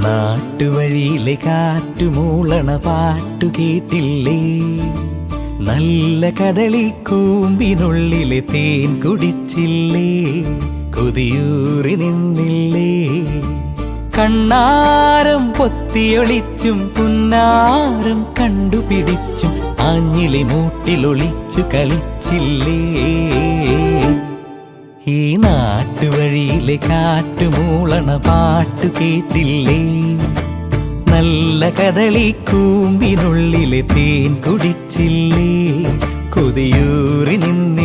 നാട്ടുവഴിയിലെ കാറ്റുമൂളണ പാട്ടു കേട്ടില്ലേ? നല്ല കദളിക്കൂമ്പിനുള്ളിലെ തേൻ കുടിച്ചില്ലേ? കൊതിയൂറി നിന്നില്ലേ? കണ്ണാരം പൊത്തിയൊളിച്ചും പുന്നാരം കണ്ടുപിടിച്ചും ആഞ്ഞിലി മൂട്ടിലൊളിച്ചു കളിച്ചില്ലേ? ഈ നാട്ടുവഴിയിലെ കാറ്റുമൂളണ പാട്ടു കേട്ടില്ലേ? നല്ല കദളിക്കൂമ്പിനുള്ളിലെ തേൻ കുടിച്ചില്ലേ? കൊതിയൂറി നിന്നില്ലേ?